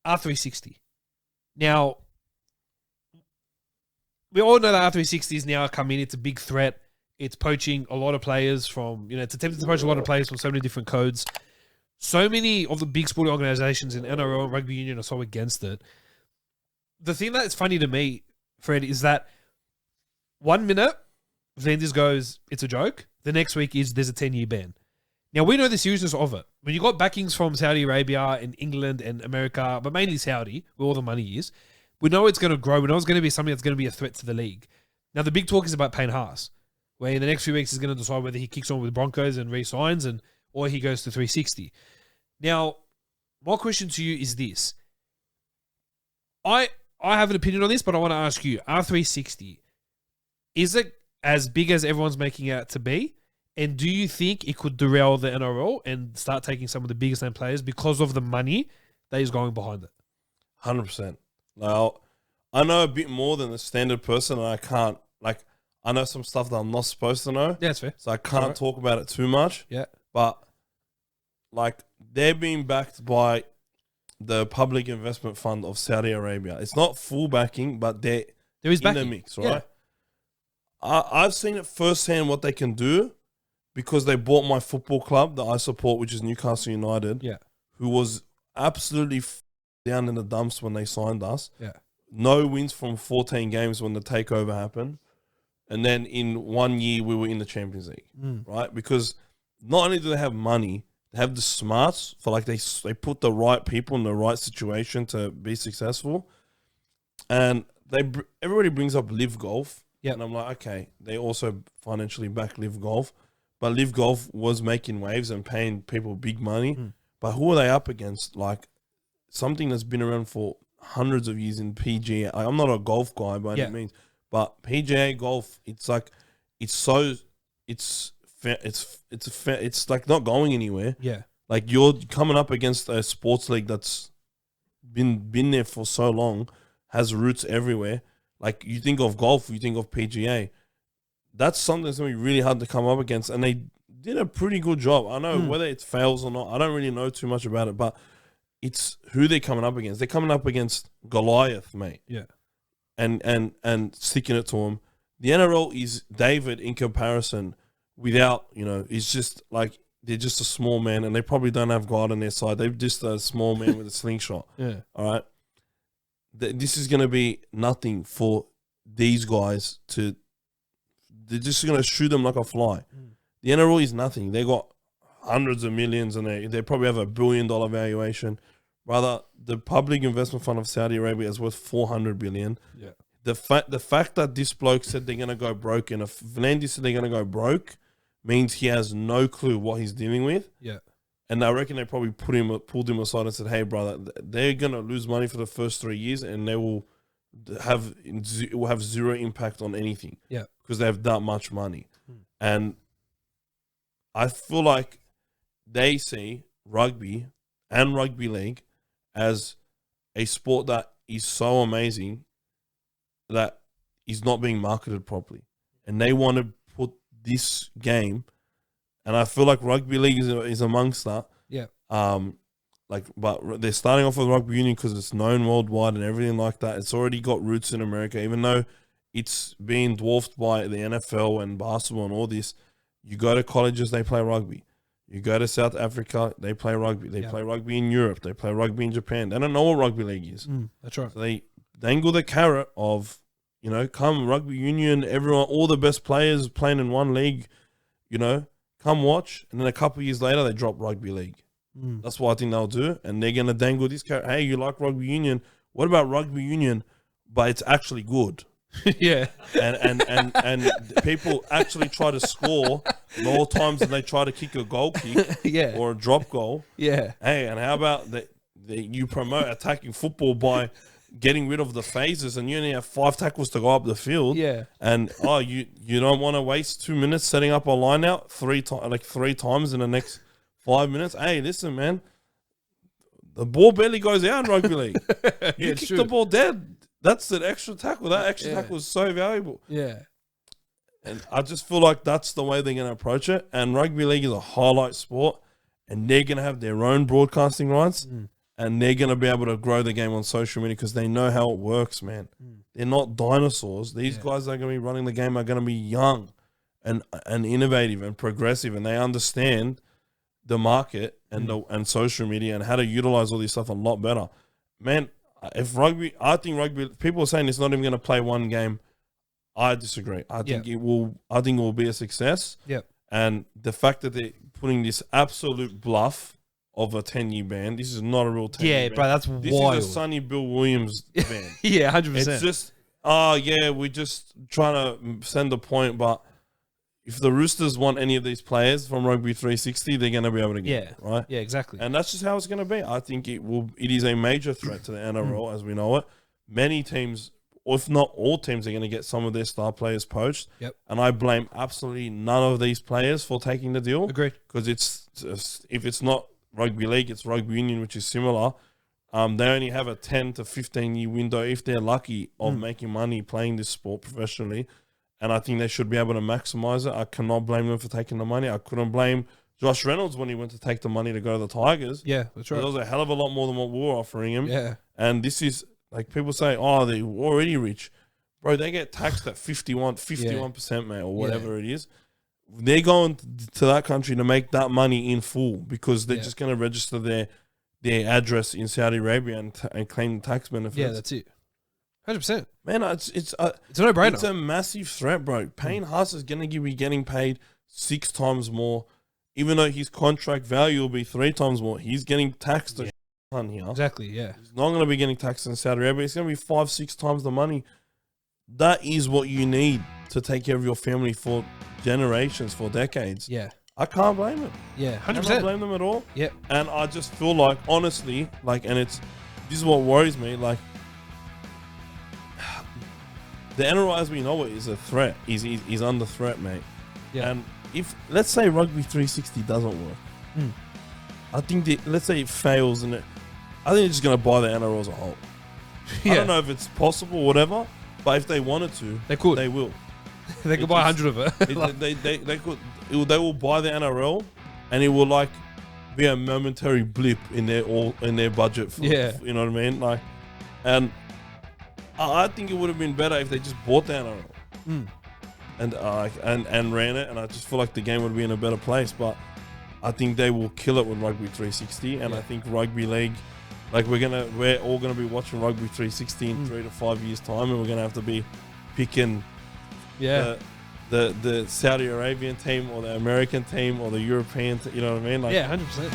R360. Now, we all know that R360 is now coming. It's a big threat. It's poaching a lot of players from, it's attempting to poach a lot of players from so many different codes. So many of the big sporting organizations in NRL and rugby union are so against it. The thing that's funny to me, Fred, is that 1 minute, Vendors goes, it's a joke. The next week is there's a 10-year ban. Now, we know the seriousness of it. When you got backings from Saudi Arabia and England and America, but mainly Saudi, where all the money is, we know it's going to grow. We know it's going to be something that's going to be a threat to the league. Now, the big talk is about Payne Haas, where in the next few weeks he's going to decide whether he kicks on with Broncos and re-signs or he goes to 360. Now, my question to you is this. I have an opinion on this, but I want to ask you, R360, is it as big as everyone's making it out to be? And do you think it could derail the NRL and start taking some of the biggest name players because of the money that is going behind it? 100%. Now, I know a bit more than the standard person, and I can't, I know some stuff that I'm not supposed to know. Yeah, that's fair. So I can't talk about it too much. Yeah. But, they're being backed by the Public Investment Fund of Saudi Arabia. It's not full backing, but there is in the mix, right? Yeah. I've seen it firsthand what they can do because they bought my football club that I support, which is Newcastle United, who was absolutely down in the dumps when they signed us. Yeah. No wins from 14 games when the takeover happened. And then in 1 year, we were in the Champions League, right? Because not only do they have money, they have the smarts for they put the right people in the right situation to be successful. And everybody brings up Live Golf. Yep. And I'm like, okay, they also financially back Live Golf. But Live Golf was making waves and paying people big money. But who are they up against? Something that's been around for hundreds of years in PGA. I'm not a golf guy by any means, but PGA golf, it's not going anywhere. Yeah. You're coming up against a sports league that's been there for so long, has roots everywhere. You think of golf, you think of PGA. That's something that's going to be really hard to come up against. And they did a pretty good job. I know whether it fails or not, I don't really know too much about it, but it's who they're coming up against. They're coming up against Goliath, mate. Yeah. And sticking it to him. The NRL is David in comparison without, it's just they're just a small man and they probably don't have God on their side. They're just a small man with a slingshot. Yeah. All right. This is going to be nothing for these guys they're just going to shoot them like a fly. The NRL is nothing. They got hundreds of millions and they probably have $1 billion valuation. Rather, the Public Investment Fund of Saudi Arabia is worth $400 billion. Yeah. The fact that this bloke said they're going to go broke, and if Vlandis said they're going to go broke, means he has no clue what he's dealing with. Yeah. And I reckon they probably pulled him aside and said, hey, brother, they're going to lose money for the first 3 years and it will have zero impact on anything. Yeah. Because they have that much money. And I feel like they see rugby and rugby league as a sport that is so amazing that is not being marketed properly. And they want to put this game, and I feel like rugby league is amongst that. Yeah. But they're starting off with rugby union because it's known worldwide and everything like that. It's already got roots in America, even though it's being dwarfed by the NFL and basketball and all this. You go to colleges, they play rugby. You go to South Africa, they play rugby. They play rugby in Europe. They play rugby in Japan. They don't know what rugby league is. That's right. So they dangle the carrot of, come rugby union, everyone, all the best players playing in one league, come watch. And then a couple of years later, they drop rugby league. That's what I think they'll do. And they're going to dangle this carrot. Hey, you like rugby union? What about rugby union? But it's actually good. Yeah. And people actually try to score more times than they try to kick a goal kick or a drop goal. Yeah. Hey, and how about that you promote attacking football by getting rid of the phases and you only have 5 tackles to go up the field. Yeah. And you don't want to waste 2 minutes setting up a line out three times in the next 5 minutes. Hey, listen, man. The ball barely goes out in rugby league. You kick the ball dead. That's an extra tackle. That extra tackle is so valuable. Yeah. And I just feel like that's the way they're going to approach it. And rugby league is a highlight sport, and they're going to have their own broadcasting rights. and they're going to be able to grow the game on social media because they know how it works, man. They're not dinosaurs. These guys that are going to be running the game are going to be young and innovative and progressive, and they understand the market and and social media and how to utilize all this stuff a lot better. Man, if rugby, I think rugby, people are saying it's not even going to play one game. I disagree. I think it will. I think it will be a success. Yep. And the fact that they're putting this absolute bluff of a 10-year ban, this is not a real 10-year ban. bro, that's this wild. This is a Sonny Bill Williams ban. 100%. It's just, we're just trying to send a point, but if the Roosters want any of these players from Rugby 360, they're going to be able to get it, right? Yeah, exactly. And that's just how it's going to be. I think it is a major threat to the NRL as we know it. Many teams, or if not all teams, are going to get some of their star players poached. Yep. And I blame absolutely none of these players for taking the deal. Agreed. Because if it's not rugby league, it's rugby union, which is similar. They only have a 10 to 15 year window, if they're lucky, of making money playing this sport professionally. And I think they should be able to maximize it. I cannot blame them for taking the money. I couldn't blame Josh Reynolds when he went to take the money to go to the Tigers. Yeah, that's right. There was a hell of a lot more than what we were offering him. Yeah. And this is, like, people say, they're already rich. Bro, they get taxed at 51%, mate, or whatever it is. They're going to that country to make that money in full because they're just going to register their address in Saudi Arabia and claim tax benefits. Yeah, that's it. 100%. Man, it's a no-brainer. It's a massive threat, bro. Payne Haas is going to be getting paid 6 times more. Even though his contract value will be 3 times more, he's getting taxed a ton here. Exactly, yeah. He's not going to be getting taxed in Saudi Arabia. It's going to be 5-6 times the money. That is what you need to take care of your family for generations, for decades. Yeah. I can't blame it. Yeah, 100%. I can't blame them at all. Yep. And I just feel like, honestly, this is what worries me, like, the NRL as we know it is a threat. Is under threat, mate. Yeah. And if, let's say Rugby 360 doesn't work, I think let's say it fails, and I think they're just going to buy the NRL as a whole. I don't know if it's possible or whatever, but if they wanted to, they could. They will. They could buy 100 of it. They will buy the NRL, and it will like be a momentary blip in their budget. You know what I mean? Like, and I think it would have been better if they just bought the NRL and ran it, and I just feel like the game would be in a better place. But I think they will kill it with Rugby 360, and I think rugby league, like we're all gonna be watching Rugby 360 in 3 to 5 years time, and we're gonna have to be picking the Saudi Arabian team or the American team or the European, you know what I mean? Like, 100%.